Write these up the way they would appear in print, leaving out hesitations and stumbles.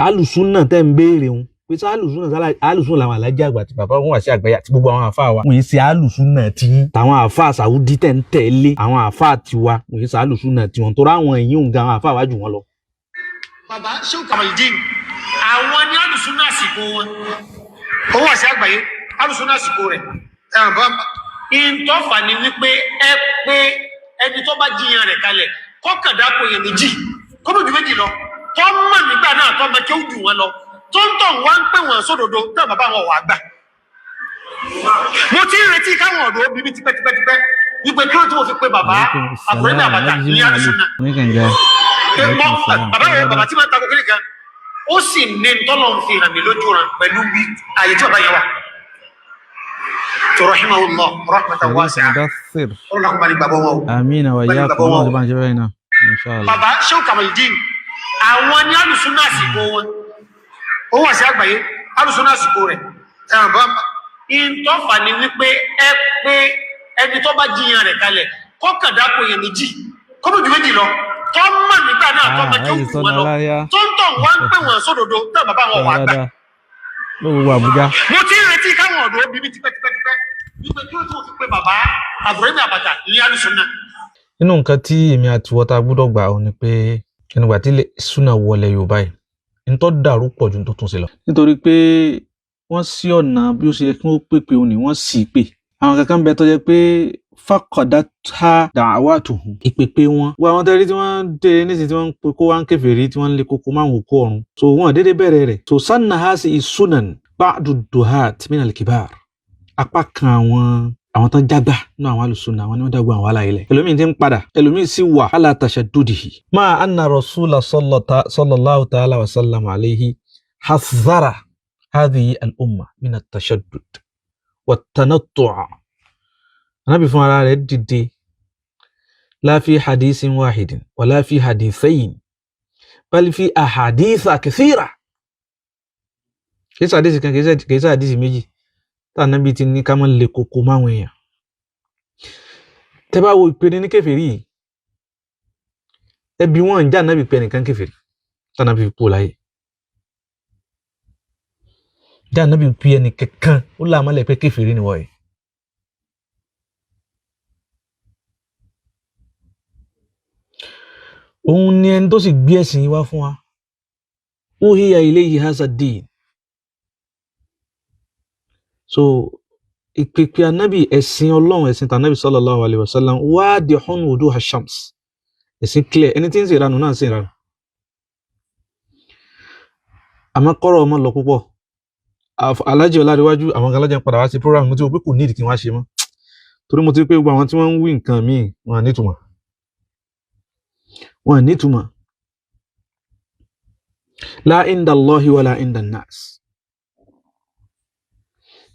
alùsùnà tẹ́ ń béèrè wọn pé sá alùsùnà làwọn alájà àgbà àti bàbá wọn wà sí àgbáyà àti gbogbo àwọn àfáà wa. wọ́n yìí ṣe alùsùnà tí tàwọn àfáà Saudi tẹ̀ ń tẹ̀lé àwọn àfáà tiwa wọ́n yìí ṣe alùsùnà tí wọ́n tó rá àwọn èyí ń ga àwọn àfáà wájú wọn lọ. bàbá Shehu Kamaldeen àwọn ní alùsùnà àsìkò wọn owó àṣẹ àgbáyé alùsùnà àsìkò rẹ̀ ìtọ́fà ni wípé ẹ pé ẹni tó bá jiyàn rẹ̀ kalẹ̀ kọ́kàndàpọ̀ yẹn méjì kọ́mọ̀jú méjì lọ tó mọ̀ nígbà náà tó mọ̀ kí ó dùn wọn lọ tó ń tọ̀ wá ń pè wọ́n sódodo náà bàbá wọn wà gbà. mo ti ń retí káwọn ọ̀dọ́ bíbí tipẹ́tipẹ́tipẹ́ wípé kí ló tí mo fi pé bàbá àbúrẹ́ ní àbàtà ní alùsùnà. bàbá tí máa ń takò kékeré kan ó sì ní tọ́lọ̀ ń fi hàn mí lójú ràn pẹ̀lú bí àyè tí bàbá yẹn wà. رحمه الله رحمة واسعة. اللهم بارك بابا. آمين وإياكم الله جبرنا إن شاء الله. bàbá Shehu Kamaldeen àwọn ní alùsùnà àsìkò wọn ó wà sí àgbáyé alùsùnà àsìkò rẹ̀ ìtọ́fà ni wípé ẹ pé ẹni tó bá jiyàn rẹ̀ kalẹ̀ kọ́kàndàpọ̀ yẹn méjì kọ́mọ̀jú méjì lọ tó mọ̀ nígbà náà tó mọ̀ kí ó dùn wọn lọ tó ń tọ̀ wá ń pè wọ́n sódodo náà bàbá wọn wà gbà. lówó Àbújá. mo ti ń retí káwọn ọ̀dọ́ bíbí tipẹ́tipẹ́tipẹ́ wípé kí ló tí mo fi pé bàbá àbúrẹ́ ní àbàtà ní alùsùnà. nínú nǹkan tí èmi àti wọ́ta gbọ́dọ̀ gbà ó ni pé ẹnìgbà tí súnà wọlé Yorùbá yìí ní tó dàrú pọ̀ ju tó tún sí lọ. nítorí pé wọ́n sí ọ̀nà bí ó ṣe yẹ kí wọ́n pèpè òní wọ́n sì pè àwọn kankan bẹ tó jẹ́ pé faqadatha da'watuhum ìpèpè wọn. wọ́n àwọn tẹ́rí tí wọ́n dé nísìnyí tí wọ́n ń pe kó wá ń kèfèrí tí wọ́n ń lé kókó máa ń wò kó ọ̀run. so wọ́n dédé bẹ̀rẹ̀ rẹ̀. so sanna hasi isunan ba'du duhat min al-kibar apá kan àwọn tán jágbà ní àwọn alùsùnà àwọn ni wọ́n dágbà àwọn aláìlẹ̀ ẹlòmíì ti ń padà ẹlòmíì sì wà ala tashaddudihi ma anna rasula sallallahu ta'ala wa sallam alayhi hazzara hadhihi al-umma min at-tashaddud wa at-tanattu' Ànábì fún ara rẹ̀ dìde la fi hadithin wahidin wa la fi hadithayn bal fi ahaditha kathira kìí hadith kan kìí hadith méjì tá Ànábì ti ní ká má lè kókó máwọn èèyàn. Tẹ́ bá wo ìpè ní kèfèrí yìí ẹbí wọn ń já Ànábì pé ẹnìkan kèfèrí tá Ànábì fi kú láyé. Já Ànábì pé ẹnìkankan ó láàmọ́lẹ̀ pé kèfèrí ni wọ́n. òun ni ẹni tó sì gbé ẹ̀sìn wá fún wa. uhiya ilayhi hadha ad-din. so ìpèpè Ànábì ẹ̀sìn Ọlọ́run ẹ̀sìn tànábì sallallahu alayhi wa sallam wadihun wuduha shams ẹ̀sìn clear ẹni tí ń ṣèrànù náà ń ṣèrànù. àmọ́ kọ́rọ̀ ọmọ lọ púpọ̀ Alhaji Ọlárẹ̀wájú àwọn alájà ń padà wá sí program mo ti wò pé kò nídìí kí wọ́n ṣe mọ́ torí mo ti rí pé gbogbo àwọn tí wọ́n ń wí nǹkan míì wọn à nítumọ̀ wọn à nítumọ̀ la inda Allahi wala inda an-nas.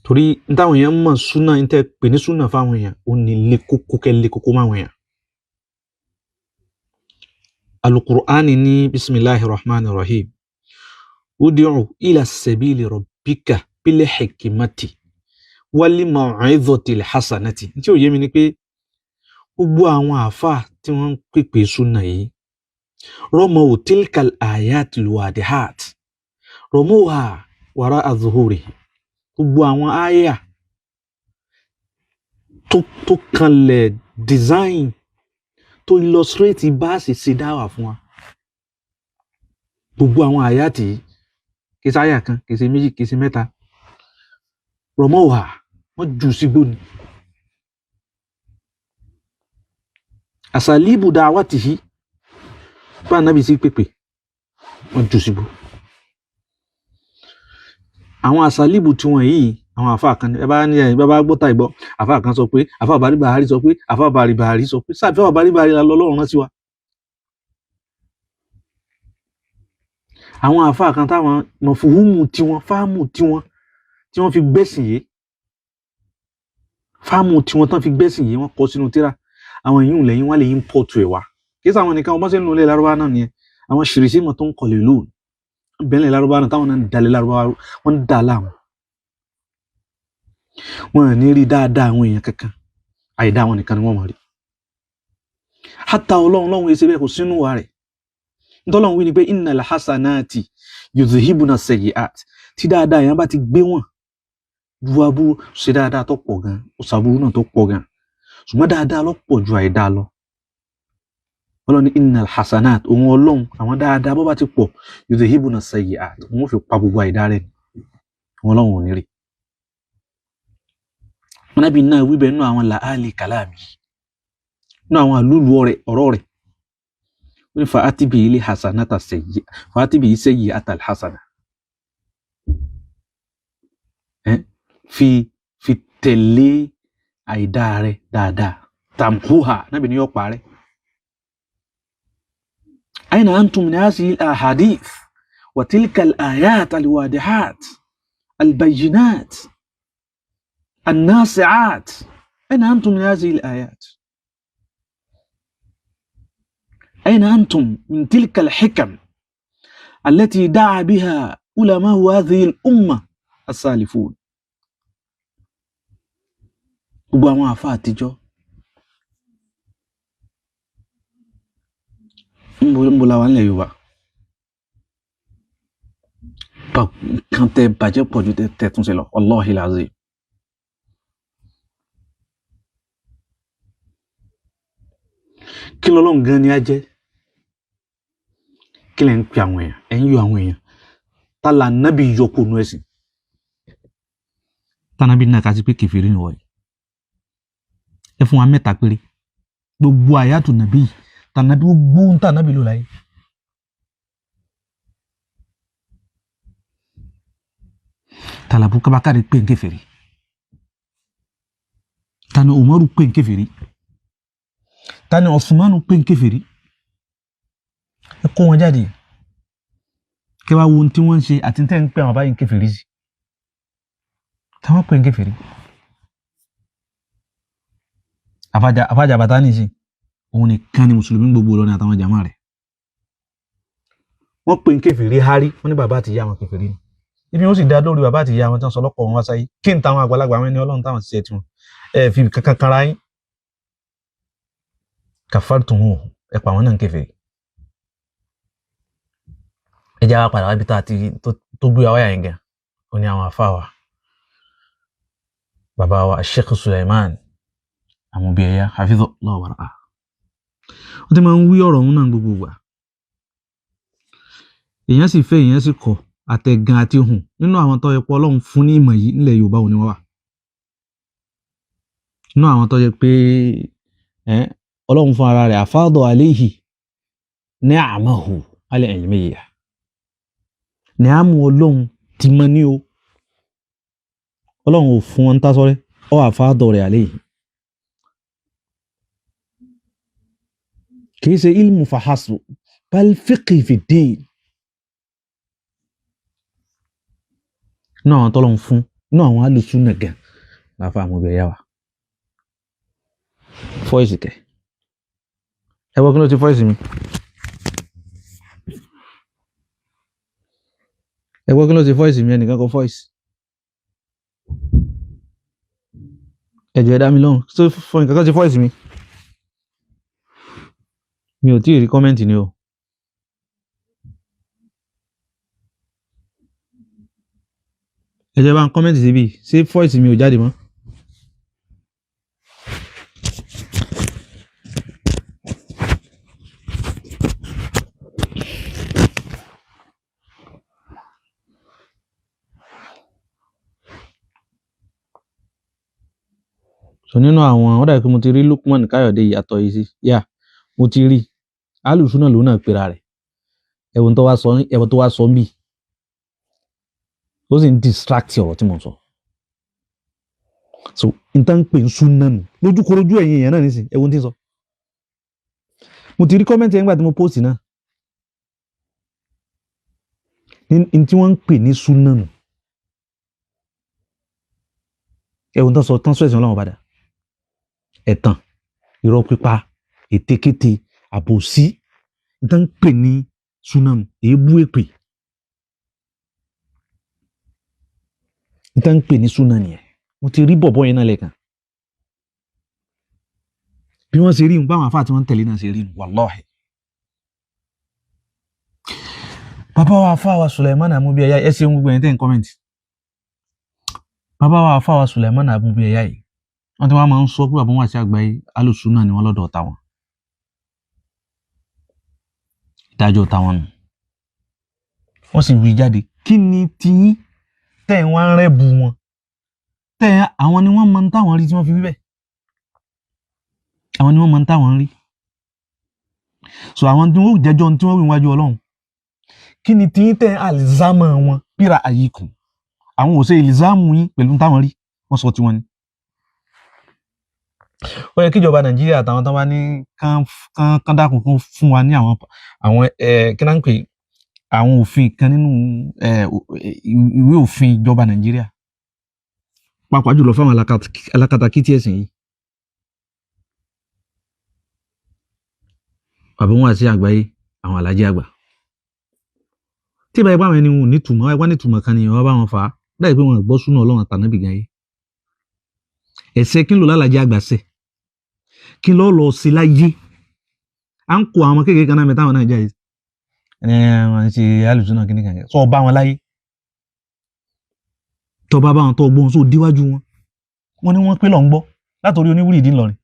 torí táwọn èèyàn mọ̀ súnà ń tẹ́ pè ní súnà fáwọn èèyàn ó ní lé kókó kẹ́ lé kókó máwọn èèyàn. Al-Qur'ani ní bismillahir rahmanir rahim ud'u ila sabili rabbika bil hikmati wal maw'izatil hasanati. tí ó yé mi ni pé gbogbo àwọn àfáà tí wọ́n ń pèpè súnà yìí ramaw tilkal ayatil wadihat ramawha wara'a zuhurihi gbogbo àwọn àyà tó kanlẹ̀ design tó illustrate bá sì ṣe dáwà fún wa gbogbo àwọn àyà tí kìí ṣe àyà kan kìí ṣe méjì kìí ṣe mẹ́ta ramawha wọ́n jù sígbó ni asalibu da'watihi bá Ànábì sí pèpè wọ́n jù sígbó. àwọn àsálìbù tí wọ́n yìí àwọn àfáà kan ní ẹbá gbọ́ta ìgbọ́ àfáà kan sọ pé àfáà bàríbàárí sọ pé àfáà bàríbàárí sọ pé sáàfẹ́ bàríbàárí la lọ́lọ́run rán sí wa. àwọn àfáà kan táwọn mọ̀fúhùmù tiwọn fáàmù tiwọn tí wọ́n fi gbẹ́sìn yìí fáàmù tiwọn tán fi gbẹ́sìn yìí wọ́n kọ sínú tírà àwọn èyí lẹ́yìn wọ́n lè import ẹ̀ wá kí sáwọn nìkan ọmọ sí nínú ilé Lárúbáwá náà nìyẹn àwọn ṣìrìsí mọ̀ tó ń kọlẹ̀ lóòrùn bẹ́ẹ̀lẹ̀ Lárúbáwá náà táwọn náà ń dalẹ̀ Lárúbáwá wọ́n ń dà láwọn wọn ní rí dáadáa àwọn èèyàn kankan àìdá àwọn nìkan ni wọ́n mọ̀ rí hátà ọlọ́run èsì bẹ́ẹ̀ kò sínú wa rẹ̀ nítọ́lọ́run wí ni pé innal hasanati yudhhibuna sayyi'at tí dáadáa yẹn bá ti gbé wọn ju aburú ṣe dáadáa tó pọ̀ gan ó ṣàbúrú náà tó pọ̀ gan ṣùgbọ́n dáadáa ló pọ̀ ju àìdáa lọ Ọlọ́run ní innal hasanat òun Ọlọ́run àwọn dáadáa bó bá ti pọ̀ yudhhibuna sayyi'at òun fi pa gbogbo àìdáa rẹ̀ òun Ọlọ́run ò ní rí Ànábì náà wíbẹ̀ nínú àwọn làálì kàláàmì nínú àwọn àlúlù ọ̀rọ̀ rẹ̀ ó ní fa'atibi ilé hasanata fa'atibi sayyi'ata alhasana fi tẹ̀lé àìdáa rẹ̀ dáadáa tamhuha Ànábì ní yóò parẹ́ أين أنتم من هذه الأحاديث وتلك الآيات الواضحات البينات الناصعات أين أنتم من هذه الآيات أين أنتم من تلك الحكم التي دعا بها علماء هذه الأمة السالفون gbogbo àwọn àfáà àtijọ́ ń bọ̀ láwọn ilẹ̀ Yorùbá kan tẹ bàjẹ́ pọ̀ ju tẹ tún ṣe lọ wallahi lazim kí lọ́lọ́run gan ni á jẹ́ kí lẹ́ ń pe àwọn èèyàn ẹ̀ ń yọ àwọn èèyàn tálà nábì yọkù nú ẹ̀sìn tánàbí náà ká sí pé kèfèrí ni wọ̀nyí ẹ fún wa mẹ́ta péré gbogbo àyàtù nàbí tànàbí gbogbo ń tànàbí ló láyé tàlàbù kábàkárì pé ń kèfèrí tani Umaru pé ń kèfèrí tani Osmanu pé ń kèfèrí ẹ kó wọn jáde kẹwàá wo ohun tí wọ́n ń ṣe àti tẹ́ ń pè àwọn báyìí ń kèfèrí sí táwọn pè ń kèfèrí àfájà bàtà ní sí òun nìkan ni mùsùlùmí gbogbo lọ ní àtàwọn jàmá rẹ̀ wọ́n pè ń kèfèrí hárí wọ́n ní bàbá àti ìyá wọn kèfèrí ni ibi wọ́n sì dá lórí bàbá àti ìyá wọn tán sọ lọ́pọ̀ wọn wá sáyé kí n táwọn àgbàlagbà àwọn ẹni Ọlọ́run táwọn ṣiṣẹ́ tiwọn ẹ fi kankan kanra yín kafartum ẹ pa àwọn náà ń kèfèrí ẹ já wa padà wábi tó gbé wa yẹn gan ó ní àwọn àfáà wa bàbá wa Sheikh Suleiman Amobiyaya hafizallahu wa ra'ah ó ti máa ń wí ọ̀rọ̀ òun náà gbogbo ìgbà èèyàn sì fẹ́ èèyàn sì kọ̀ àtẹ̀gàn àti hùn nínú àwọn tó yẹ pé Ọlọ́run fún ní ìmọ̀ yìí nílẹ̀ Yorùbá òní wọ́n wà nínú àwọn tó yẹ pé Ọlọ́run fún ara rẹ̀ afada alayhi ni'amahu al-ilmiyya ní àmú Ọlọ́run ti mọ ní o Ọlọ́run ò fún wọn tásọ́rẹ́ ọ afada rẹ̀ alayhi kìí ṣe ilmu fahasu bal fiqhi fi din náà àwọn tọ́lọ́run fún náà àwọn alùsùnà gan láfa Amobiyaya wa fọ́ìsì kẹ ẹwọ́ kí ló ti fọ́ìsì mi ẹwọ́ kí ló ti fọ́ìsì mi ẹnìkan kọ fọ́ìsì ẹjọ́ ẹ̀dá mi lọ́hùn tó fọ́ nǹkan kan ti fọ́ìsì mi ò tí ì rí kọ́mẹ́ǹtì ni o ẹjọ́ bá ń kọ́mẹ́ǹtì síbi ṣé fọ́ìsì mi ò jáde mọ́ so nínú àwọn ọ̀dà pé mo ti rí Lukman Káyọ̀dé ìyàtọ̀ yìí sí yá mo ti rí alùsùnà lòun náà pera rẹ̀ ẹ̀wọ̀n tó wá sọ ń bì ó sì ń distract ọ̀rọ̀ tí mo sọ so n tán pè ń súnà nù lójúkorojú ẹ̀yìn èèyàn náà nísìn ẹ̀wọ̀n tí ń sọ mo ti rí kọ́mẹ́ntì ẹ̀ngbà tí mo post náà ní tí wọ́n ń pè ní súnà nù ẹ̀wọ̀n tán sọ ẹ̀sìn Ọlọ́run padà ẹ̀tàn irọ́ pípa ètekéte àbòsí ìtàn pè ní súnánù èébú èpè ìtàn pè ní súnánù yẹn mo ti rí bọ̀bọ̀ yẹn náà lẹ́ẹ̀kan bí wọ́n ṣe rí báwọn àfáà tí wọ́n ń tẹ̀lé náà ṣe rí wàláhì bàbá wa àfáà Suleiman Amubiyaya ẹ ṣeun gbogbo ẹ̀yin tẹ́ ń comment. Bàbá wa àfáà Suleiman Amubiyaya yìí wọ́n ti wá máa ń sọ pé bàbá wọn àti àgbáyé alùsùnà ni wọ́n lọ́dọ̀ táwọn. Ìdájọ́ táwọn nù. Wọ́n sì wí jáde kí ni tiyín tẹ́ ń wá ń rẹ́bù wọn tẹ́ àwọn ni wọ́n mọ ń táwọn rí tí wọ́n fi wí bẹ́ẹ̀. Àwọn ni wọ́n mọ ń táwọn rí. So àwọn tí wọ́n jẹ́jọ́ tí wọ́n wí níwájú Ọlọ́run kí ni tiyín tẹ́ àlìzámà wọn píra àyíkùn àwọn ò ṣe ìlìzámù yín pẹ̀lú táwọn rí wọ́n sọ tiwọn ni. Ó yẹ kíjọba Nàìjíríà àtàwọn tó bá ní kán dákun kún fún wa ní àwọn kí náà ń pè àwọn òfin kan nínú ìwé òfin ìjọba Nàìjíríà pàápàá jùlọ fáwọn alákatakítí ẹ̀sìn yìí. Bàbá wọn àti àgbáyé àwọn alájí àgbà tí ìbá ipá àwọn ẹni wọn nítumọ̀ wá nítumọ̀ kan nìyẹn wọ́n bá wọn fà á láì pé wọn gbọ́ súnà Ọlọ́run àtànábì gan yé ẹ̀ṣẹ̀ kí n lò lálàjì àgbà ṣẹ̀ kí n lọ sí láyé à ń kó àwọn kékeré kan náà mẹ́ta àwọn náà jáde wọ́n ṣe alùsùnà kíní kan sọ bá wọn láyé tó bá wọn tó gbọ́n só díwájú wọn ní wọ́n pé lọ ń gbọ́ látòrí oníwúrìdí ńlọrin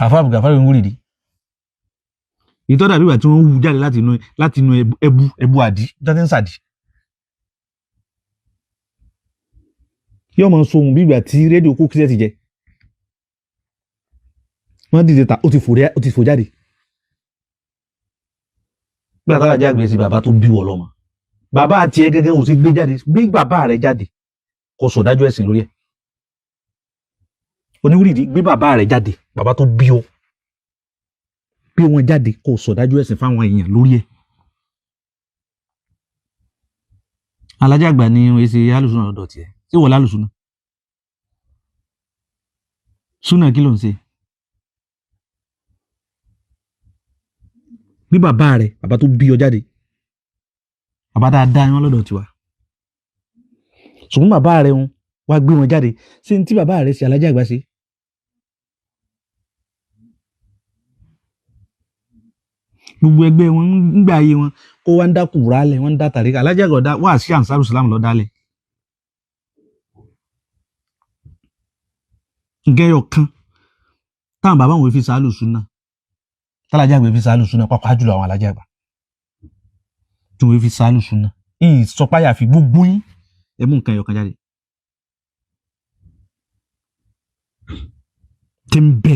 àfáàbù gàfárì oníwúrìdí ìtọ́dà bíbà tí wọ́n wú jáde láti inú ẹbu àdí jáde ń sàdí yóò máa so ohun bí ìgbà tí rédíò kó kílẹ̀ ti jẹ wọ́n dìde ta ó ti fò jáde bí àtàrà jẹ́ àgbẹ̀ sí bàbá tó bí wọ lọ́mọ bàbá àti ẹ gẹ́gẹ́ ò sí gbé jáde gbé bàbá rẹ̀ jáde kò sọ dájú ẹ̀sìn lórí ẹ̀ oníwúrìdí gbé bàbá rẹ̀ jáde bàbá tó bí ọ bí wọn jáde kò sọ dájú ẹ̀sìn fáwọn èèyàn lórí ẹ̀. Alájà àgbà ni wọ́n ṣe alùsùnà lọ́dọ̀ tiẹ̀ ṣé wọ́n lálùsùnà súnà kí ló ń ṣe bí bàbá rẹ̀ bàbá tó bí ọ jáde bàbá dáadáa wọn lọ́dọ̀ tiwa ṣùgbọ́n bàbá rẹ̀ wọn wá gbé wọn jáde ṣé ní tí bàbá rẹ̀ ṣe alájà àgbà ṣe. Gbogbo ẹgbẹ́ wọn ń gbà ayé wọn kó wá ń dá kùrálẹ̀ wọ́n ń dá tàríkà alájà àgbà wà sí Ansar Islam lọ dálẹ̀. Gẹ́yọ̀ kan táwọn bàbá wọn fi sàálù súnà tálájà àgbà fi sàálù súnà pàápàá jùlọ àwọn alájà àgbà tí wọ́n fi sàálù súnà yìí sọpáyà fi gbogbo yín ẹ mú nǹkan ẹyọ kan jáde tí ń bẹ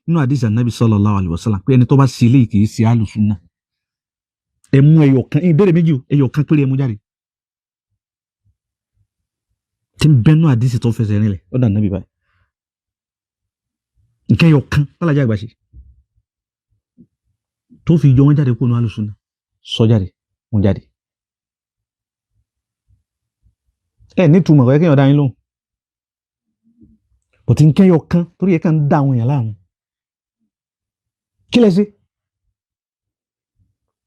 nínú àdìsí Ànábì sallallahu alaihi wasallam pé ẹni tó bá sí ilé kì í sí sàálù súnà ẹ mú ẹyọ kan ìbéèrè méjì ẹyọ kan péré ẹ mú jáde tí ń bẹ nínú àdìsí tó fẹsẹ̀ rinlẹ̀ ọ̀dọ̀ Ànábì báyìí nǹkan ẹyọ kan tálájà àgbà ṣe tó fi yọ wọn jáde kó nu alùsùnà sọ jáde wọn jáde ẹ nítumọ̀ kọ́ ẹ kéèyàn dá yín lóhùn bó ti ń kẹ́yọ kan torí ẹ kàn ń dá àwọn èèyàn láàmú kí lẹ ṣe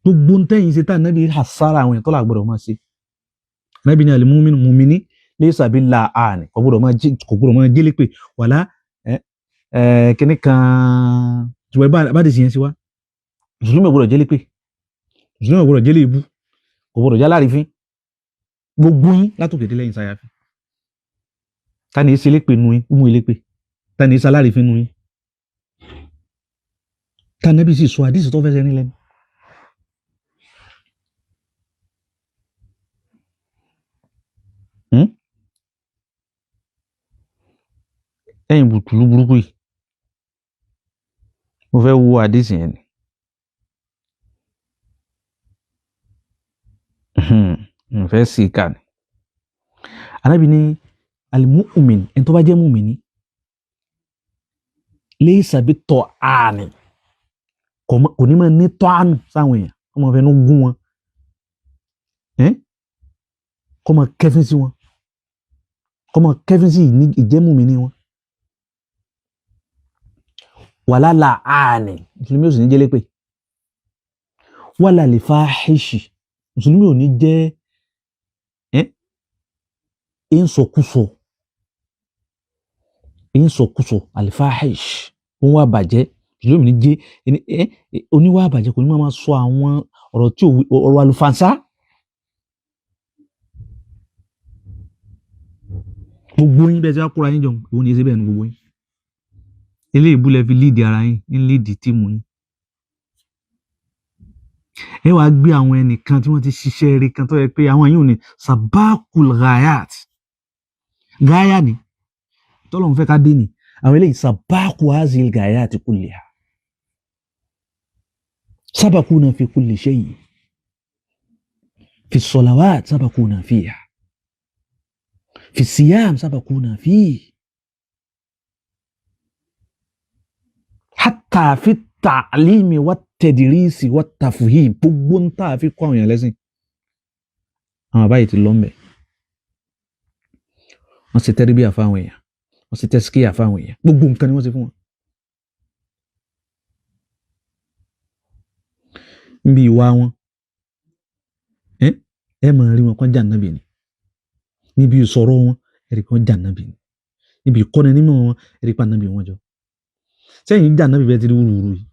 gbogbo ń tẹ́yìn ṣe tá nábì àsára àwọn èèyàn tó làgbọ́dọ̀ máa ṣe nábì ní al-mu'minu mu'mini laysa bil-la'ani kò gbọ́dọ̀ máa jẹ́lé pé wàlá kíní kan jùlọ bá dé sí yẹn sí wá mùsùlùmí gbọ́dọ̀ jẹ́lé pé mùsùlùmí gbọ́dọ̀ jẹ́lé ibú kò gbọ́dọ̀ já láàrífín gbogbo yín látòkè dé lẹ́yìn sáyà fi ta ni èsì elépè nu yín mú elépè ta ni èsì aláàrífín nu yín ta nẹ́bí sì sọ àdìsí tó fẹsẹ̀ nílẹ̀ ni. ẹ̀yin bùtùlù burúkú yìí mo fẹ́ wo àdìsí yẹn ni mo fẹ́ sí ká ni Ànábì ní al-mu'min ẹni tó bá jẹ́ mùmíní laysa bit-ta'ani kò ní máa ní tọ́ánù sáwọn èèyàn kó máa fẹnu gún wọn kó máa kẹfín sí wọn kó máa kẹfín sí ìjẹ́ mùmíní wọn wàlá la'ani mùsùlùmí ò sì ní jẹ́ lépè wàlá lè fáhíṣì mùsùlùmí ò ní jẹ́ ìsọkúsọ àlìfáhíṣ òun wà bàjẹ́ mùsùlùmí ní jẹ́ oníwà bàjẹ́ kò ní máa sọ àwọn ọ̀rọ̀ tí ọ̀rọ̀ àlùfànṣá. Gbogbo yín bẹ́ẹ̀ tí wá kóra yín jọ òun ní í ṣe bẹ́ẹ̀ nu gbogbo yín. Eléyìí búlẹ̀ fi líìdì ara yín ń líìdì tíìmù yín. Ẹ wàá gbé àwọn ẹnìkan tí wọ́n ti ṣiṣẹ́ eré kan tó yẹ pé àwọn yìí ò ní sabakul ghayat. Gáyà ni tọ́lọ́run fẹ́ ká dé ni àwọn eléyìí sabaku hazil ghayat kulliha. Sabakuna fi kulli shay. في الصلوات سبقونا فيها في الصيام سبقونا فيه حتى في التعليم والتدريس والتفهيم gbogbo ń tà fi kọ́ àwọn èèyàn lẹ́sìn àwọn àbáyé ti lọ ń bẹ̀ wọ́n ṣe tẹ́rìbíyà fáwọn èèyàn wọ́n ṣe tẹ́síkíyà fáwọn èèyàn gbogbo nǹkan ni wọ́n ṣe fún wọn. níbi ìwà wọn ẹ máa rí wọn kọ́ jà nábì ni níbi ìsọ̀rọ̀ wọn ẹ̀rí kan jà nábì ni níbi ìkọ́ni nínú wọn ẹ̀rí pa nábì wọn jọ sẹ́yìn jà nábì bẹ́ẹ̀ ti rí wúruwúru yìí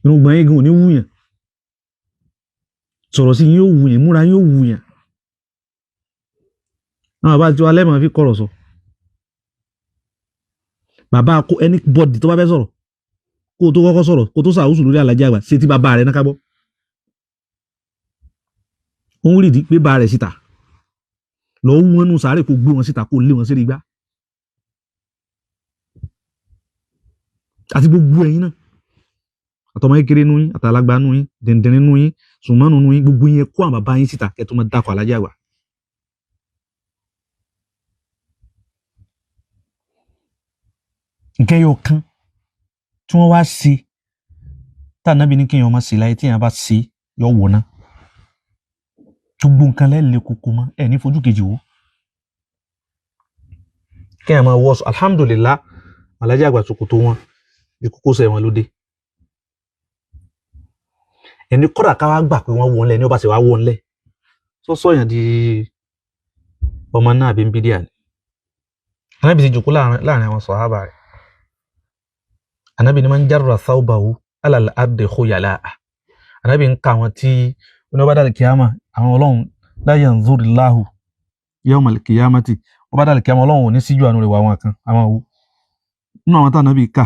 irùngbọ̀n yín gan ò ní wúyàn sọ̀rọ̀ sí yín yóò wúyàn múra yín yóò wúyàn àwọn bàbá tí wọ́n alẹ́ máa fi kọ̀rọ̀ sọ bàbá kó ẹni bọ́dì tó bá fẹ́ sọ̀rọ̀ kó o tó kọ́kọ́ sọ̀rọ̀ kó o tó sàwùsù lórí Àlàjí Àgbà ṣe ti bàbá rẹ̀ náà ká gbọ́. ó ń rìdí pé bá rẹ̀ síta lọ wọ́n nù sáré kó gbé wọn síta kó lé wọn sí igbá àti gbogbo ẹ̀yin náà àtọmọ kékeré nù yín àtàlágbá nù yín dẹ̀ndẹ̀rin nù yín sùnmọ́nù nù yín gbogbo yín kó àwọn bàbá yín síta kẹ́ tó máa dákọ̀ Àlàjí Àgbà. nǹkan yóò kán tí wọ́n wá sí tá ànábì ní kéèyàn máa ṣe láyé tí èèyàn bá ṣe yọ wọ̀ náà gbogbo nǹkan lẹ́ẹ̀lẹ́ kúkú mọ́ ẹ̀ ní fojú kejì wò. kí ẹ̀ máa wọ́sọ̀ alhamdulillah Àlàjí Àgbà ṣòkòtò wọn bí kókósẹ̀ wọn ló dé. ẹni kọ́dà ká wá gbà pé wọ́n wọ́n lẹ̀ ní ọba sì wá wọ́n lẹ̀ sọ́sọ́ yẹn di ọmọ náà bí ń bí díà ni. Ànábì ti jòkó láàrin àwọn sàhábà rẹ̀. Ànábì ni man jarra thawbahu ala al-ardi khuyala'a. Ànábì ń ka àwọn tí oníwàbá dàlẹ̀ kìyàmà àwọn ọlọ́run la yanzurillahu yawmal qiyamati wọ́n bá dàlẹ̀ kìyàmà ọlọ́run ò ní síjú àánú rẹ̀ wà àwọn kan àwọn òwú. nínú àwọn tá ànábì kà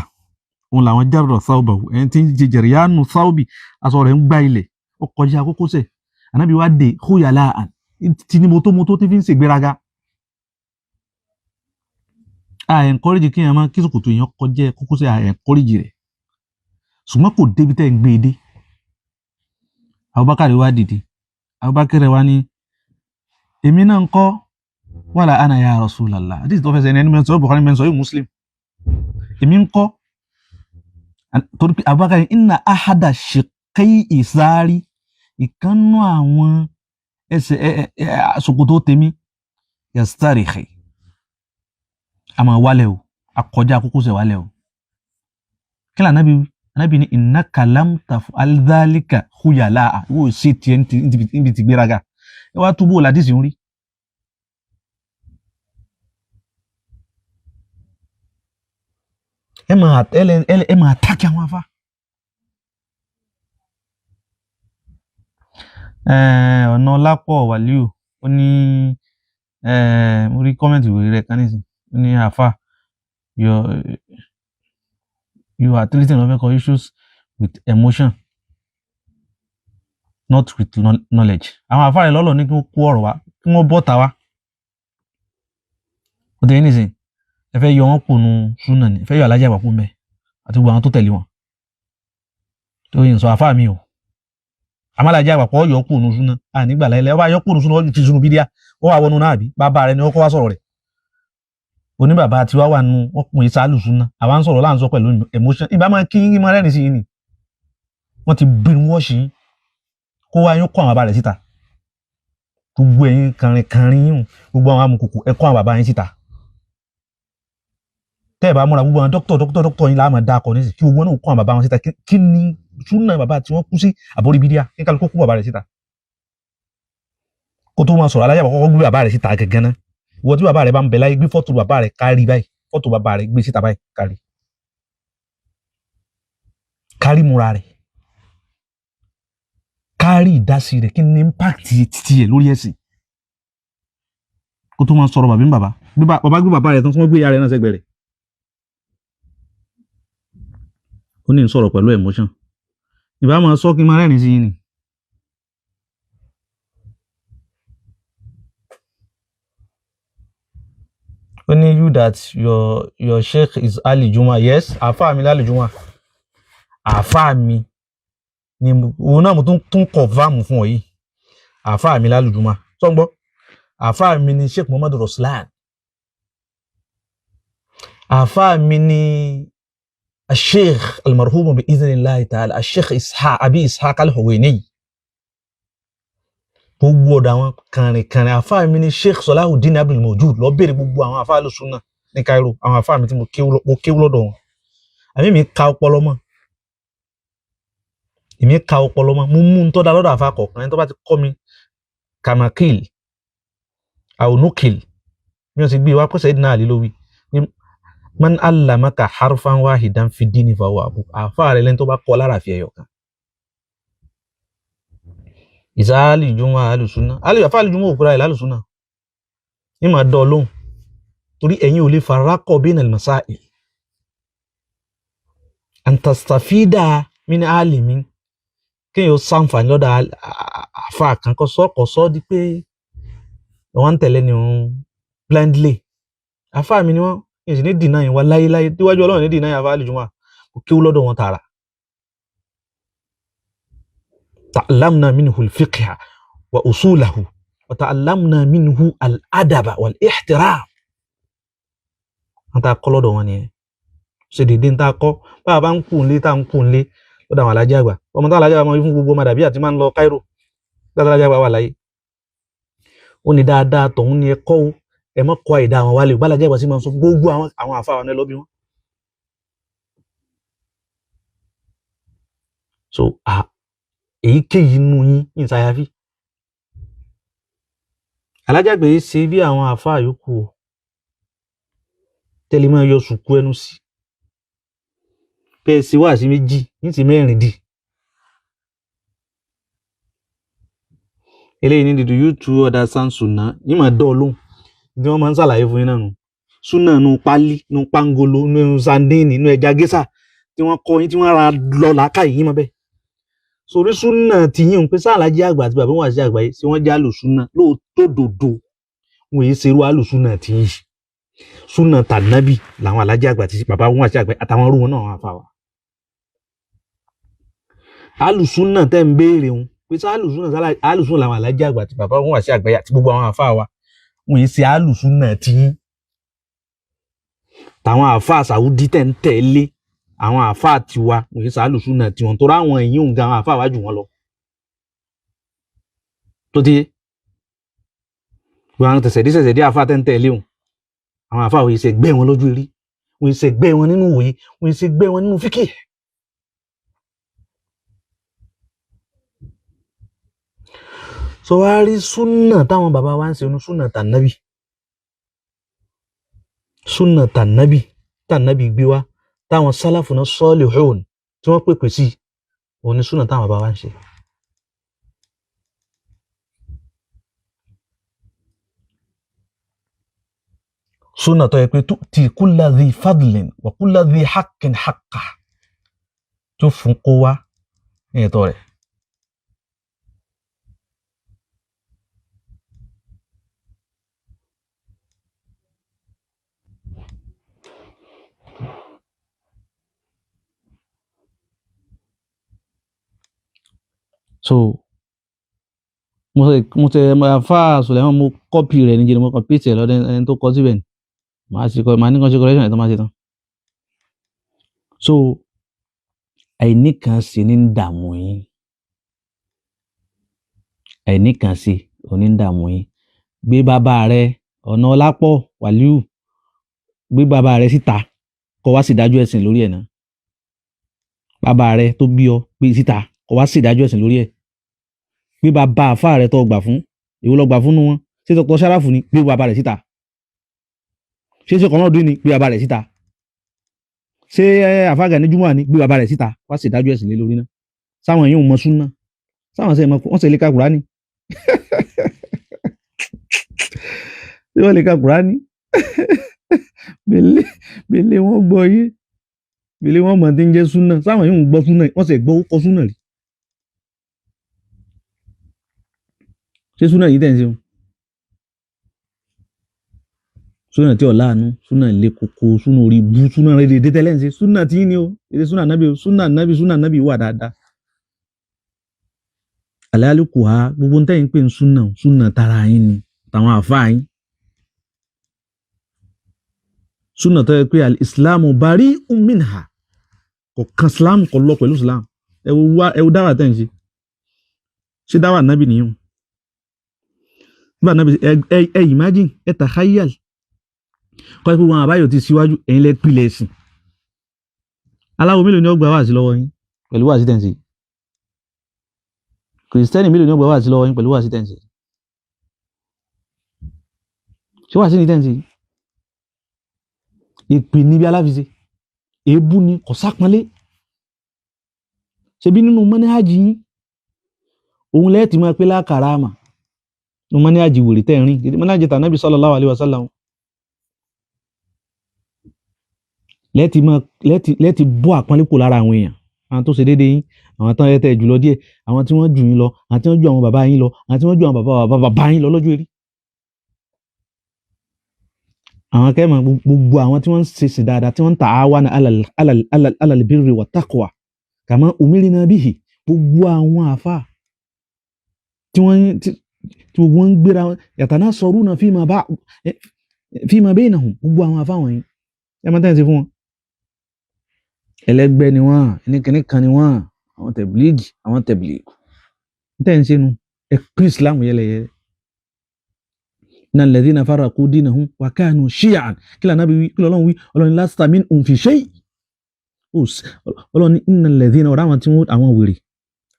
òun làwọn jarra thawbahu ẹni tí ń jẹ jaryanu thawbi aṣọ rẹ̀ ń gbá ilẹ̀ ó kọjá kókósẹ̀ Ànábì wá dé khuyala'a tí ní mọ́tò tí fi ń ṣègbéraga. encourage kí èèyàn máa kí sòkòtò èèyàn kọjá kókósẹ̀ encourage rẹ̀ ṣùgbọ́n kò débi tẹ́ ń gbé e dé. Abubakar wá dìde Abubakar wá ní èmi náà ń kọ́ wala ana ya Rasulallah àdìsí tó fẹsẹ̀ ẹni mẹ́sàn-án Bukhari mẹ́sàn-án Muslim èmi ń kọ́ torí pé Abubakar inna ahada shiqqai izari ìkànnú àwọn ẹsẹ̀ ṣòkòtò tèmi yastarikhi àmọ́ wálẹ̀ o akọjá kókósẹ̀ wálẹ̀ o kí lànà bí Ànábì ní innaka lam taf'al dhalika khuyala'a wò sí tiẹ̀ níbi ti gbéraga ẹ wá túbọ̀ ládìsí ń rí. ẹ máa tákì àwọn afá. ọ̀nà Ọlápọ̀ Wàlíù ó ní mo rí kọ́mẹ̀ntì wèrè rẹ̀ kan nísìnyí ó ní àfà you are treating of issues with emotion not with knowledge. àwọn àfà rẹ̀ lọ́lọ́ ní kí wọ́n kó ọ̀rọ̀ wá kí wọ́n bọ́ta wá ó tẹ̀yìn nísìnyí ẹ fẹ́ yọ wọn kù nu súnà ni ẹ fẹ́ yọ Àlàjí Àgbà kù mẹ́ àti gbogbo àwọn tó tẹ̀lé wọn tó yìn sọ àfà mi o àmọ́ Àlàjí Àgbà pọ̀ yọ kù nu súnà à nígbà láìlẹ́ ọba yọ kù nu súnà ó ti sunu bídíà ó wà wọnú náà bí bàbá rẹ̀ ni ó kọ́ wá sọ̀rọ̀ rẹ̀ oní bàbá tí wá wà nù ọkùnrin ìsàlù súnà àwa ń sọ̀rọ̀ láǹsọ pẹ̀lú emotion ìbá máa kí yín máa rẹ́rìn sí yín ni wọ́n ti bínú wọ́n ṣí kó wá yín kó àwọn bàbá rẹ̀ síta gbogbo ẹ̀yin kànrin yín gbogbo àwọn amùkùkù ẹ kó àwọn bàbá yín síta tẹ́ ẹ̀ bá múra gbogbo àwọn dókítọ̀ yín láàmú dákọ̀ ní kí gbogbo náà kó àwọn bàbá wọn síta kí ni súnà bàbá tí wọ́n kú sí àbórí bídíà kí kálukú kó bàbá rẹ̀ síta kó tó máa sọ̀rọ̀ Àlàjí Àgbà kọ́kọ́ gbé bàbá rẹ̀ síta gẹ́gẹ́ náà ìwọ tí bàbá rẹ̀ bá ń bẹ láyé gbé fọ́tò bàbá rẹ̀ kárí báyìí fọ́tò bàbá rẹ̀ gbé síta báyìí kárí múra rẹ̀ ká rí ìdásí rẹ̀ kí ni impact ti ẹ̀ lórí ẹ̀sìn kó tó máa sọ̀rọ̀ bàbá bàbá gbé bàbá rẹ̀ tán tí wọ́n gbé ìyá rẹ̀ náà sẹ́gbẹ̀ẹ́ rẹ̀ ó ní sọ̀rọ̀ pẹ̀lú emotion ìbá máa sọ kí n máa rẹ́rìn sí yín ni. ó ní you that your sheikh is Ali Juma. Yes, àfáà mi lálẹ́ Juma, àfáà mi ni òun náà mo tún confirm fún ọ yìí, àfáà mi lálẹ́ Juma tó ń gbọ́, àfáà mi ni Sheikh Muhammad Ruslan, àfáà mi ni Sheikh al-marhum bi idhnillahi ta'ala Sheikh Abi Ishaq al-Huwaini, gbogbo ọ̀dọ̀ àwọn kànrìnkànrìn àfáà mi ni Sheikh Salahuddin Abdul Mawjud. Lọ bèrè gbogbo àwọn àfáà Al-Sunnah ní Cairo, àwọn àfáà mi tí mo kéwú lọ́dọ̀ wọn. Àmì mi ka ọpọlọ mọ́, mo mú un tó dá lọ́dọ̀ àfáà kọ̀ọ̀kan ẹni tó bá ti kọ́ mi kamakil aunukil bí wọ́n ti gbé wá pé Sayyidina Ali ló wí man allamaka harfan wahidan fi dini fa huwa abu, àfáà rẹ̀ lẹ́ni tó bá kọ́ lára fi ẹyọ kan. Ìsáàlì Juma Al-Sunnah àfáà Juma òkúra ìlà Al-Sunnah ní máa dán lóhùn torí ẹ̀yin ò lè farakọ̀ bayna al-masail an tastafida min alimin kí yóò sàǹfààní lọ́dọ̀ àfáà kan kọ́ sọ́ di pé wọ́n ń tẹ̀lé ni òun blindly. Àfáà mi ni wọ́n yìí sì ní dìnnà yìí wá láyéláyé díwájú Ọlọ́run ní dìnnà yìí àfáà Juma kò kéwú lọ́dọ̀ wọn tààrà. تعلمنا منه الفقه وأصوله وتعلمنا منه الأدب والاحترام. أنت أقول ده وانيه سيدي أنت أقول بابا نكون لي تانكون لي وده ولا جاوا وما ده لا جاوا ما يفهم بوما ده بيا تمان لو كايرو ده لا جاوا ولا ي oni dáadáa tọ̀hún ni ẹ kọ́ ẹ mọ́ kọ́ ìdá àwọn wálé bala jẹ́wọ́ sí máa ń sọ gbogbo àwọn àfáà wọn lọ́bí wọn. So èyíkéyìí nínú yín ní ìsáyàfí alájàgbé ṣe bí àwọn àfáà yòókù o tẹ́lẹ̀ máa yọ sùkú ẹnu sí bẹ́ẹ̀ sí wà sí méjì ní ti mẹ́rin dì eléyìí ní dìdú YouTube ọ̀dà sánsùnà ní máa dọ́ lóhùn tí wọ́n máa ń ṣàlàyé fún yín náà nù súnà nù pálí nù pangolo nù sandini nù ẹja gẹ́sà tí wọ́n kọ́ yín tí wọ́n ra lọ làákàyè yín mọ́ bẹ́ẹ̀. Sórí súnà tí yín pé sáàlájì àgbà àti bàbá wọn àti àgbà yìí sí wọ́n já lùsúnà lóòótọ́ dòdò wọn èyí ṣerú àlùsúnà tí yìí súnà tànábì làwọn alájì àgbà àti bàbá wọn àti àgbà àtàwọn ọrú wọn náà wọn àfa wa. Àlùsúnà tẹ́ ń béèrè wọn pé àlùsúnà làwọn alájì àgbà àti bàbá wọn àti àgbà àti gbogbo àwọn àfa wa wọn èyí ṣe àlùsúnà tí yín tàwọn àfa Saudi tẹ́ ń tẹ̀lé àwọn àfáà tiwa wọ́n yìí sàálù súnà tiwọn tó ráwọn èyí ń ga àwọn àfáà wájú wọn lọ tó ti gbọ́n àwọn tẹ̀sẹ̀dí àfáà tẹ́ntẹ́ ilé wọn àwọn àfáà wọ́n yìí ṣe gbẹ́ wọn lójú rí wọ́n yìí ṣe gbẹ́ wọn nínú òye wọ́n yìí ṣe gbẹ́ wọn nínú fíkì. So wá rí súnà táwọn bàbá wa ń ṣe súnà tànábì gbé wá táwọn sálàfù náà salihun tí wọ́n pèpè sí òun ni súnà táwọn bàbá wa ń ṣe. súnà tó yẹ pé tu'ti kulla dhi fadlin wa kulla dhi haqqin haqqah tó fún kó wá ní ẹ̀tọ́ rẹ̀. So mo tẹ àfáà Suleiman mo kọ́pì rẹ̀ níjẹ́ ni mo kàn pèsè lọ́dọ̀ ẹni tó kọ́ síbẹ̀ ni màá ní kan ṣe correction ẹ̀ tó máa ṣe tán. So àìníkànṣe ní ń dààmú yín àìníkànṣe ò ní ń dààmú yín gbé bàbá rẹ ọ̀nà Ọlápọ̀ Wàlíù gbé bàbá rẹ síta kó wá sì dájú ẹ̀sìn lórí ẹ̀ náà bàbá rẹ tó bí ọ gbé síta kó wá sì dájú ẹ̀sìn lórí ẹ̀ gbé bàbá àfáà rẹ tó gbà fún èwo lọ gbà fún nu wọn ṣé Dr. Sharafu ni gbé bàbá rẹ síta ṣé ṣe kọ́nà ọdún ni gbé bàbá rẹ síta ṣé àfáà Gani Juma ni gbé bàbá rẹ síta wá sì dájú ẹ̀sìn lé lórí náà sáwọn èèyàn ò mọ súnà sáwọn ṣe wọ́n ṣe lè ka Kùránì ṣé wọ́n lè ka Kùránì bèlè wọ́n gbọ́ yé bèlè wọ́n mọ̀ tí ń jẹ́ súnà sáwọn yóò gbọ́ súnà wọ́n sì gbọ́ kọ́ súnà rí ṣé súnà yìí tẹ̀ ń ṣe o súnà tí ọ̀la àánú súnà ilé koko súnà orí bú súnà rẹ̀ dédé tẹ́lẹ̀ ń ṣe súnà tí ní o èdè súnà nábì wà dáadáa àlẹ́álùkù ha gbogbo ń tẹ́yìn pé ń súnà tara yín ni tàwọn àfáà yín súnà tó yẹ pé al-islamu bari'un minha kò kan islam kò lọ pẹ̀lú islam ẹ wo dáwà tẹ́ ń ṣe dáwà nábì nìyẹn nígbà nábì ẹ imagine ẹ takhayal kọ́ ipò wọn àbáyọ̀ ti síwájú ẹ̀yin lẹ́ pìlẹ̀ ẹ̀sìn aláwo mélòó ni ó gbà wá sí lọ́wọ́ yín pẹ̀lú wá sí tẹ̀sí kìrìsìtẹ́nì mélòó ni ó gbà wá sí lọ́wọ́ yín pẹ̀lú wá sí tẹ̀sí ṣé wá sí ní tẹ̀sí ìpè níbi aláfiṣe èébú ni kò sápọnlé ṣebí nínú mọ́níhájì yín òun lẹ́ẹ̀tì máa pé lákàrà àmà nínú mọ́níhájì wèrè tẹ́ẹ̀rín mọ́níhájì tànábì sallallahu alaihi wasallam lẹ́ẹ̀tì bọ́ àpọ́nlé kò lára àwọn èèyàn àwọn tó ṣe déédéé yín àwọn tán ẹ̀tẹ̀ jùlọ díẹ̀ àwọn tí wọ́n jù yín lọ àwọn tí wọ́n jù àwọn bàbá yín lọ àwọn tí wọ́n jù àwọn bàbá yín lọ lọ́jọ́ eré àwọn kẹ́mọ̀ gbogbo àwọn tí wọ́n ń ṣe sí dáadáa tí wọ́n ń ta'awana alal birri wa taqwa kama umirna bihi gbogbo àwọn àfà tí gbogbo wọn ń gbéra yatanasaruna fima bainahum gbogbo àwọn àfà wọ̀nyí ẹ máa tẹ́ǹsì fún wọn ẹlẹ́gbẹ́ ni wọ́n ẹnikẹ́ni kan ni wọ́n àwọn tẹ̀blígì tẹ́ǹsì nu ẹ pín Islam yẹlẹyẹlẹ innal ladhina farraqu dinahum wa kanu shi'an kí lànà bí kí lọ́lọ́run wí ọlọ́run lasta minhum fi shay' ọlọ́run innal ladhina ọ̀rọ̀ àwọn tí wọ́n àwọn wèrè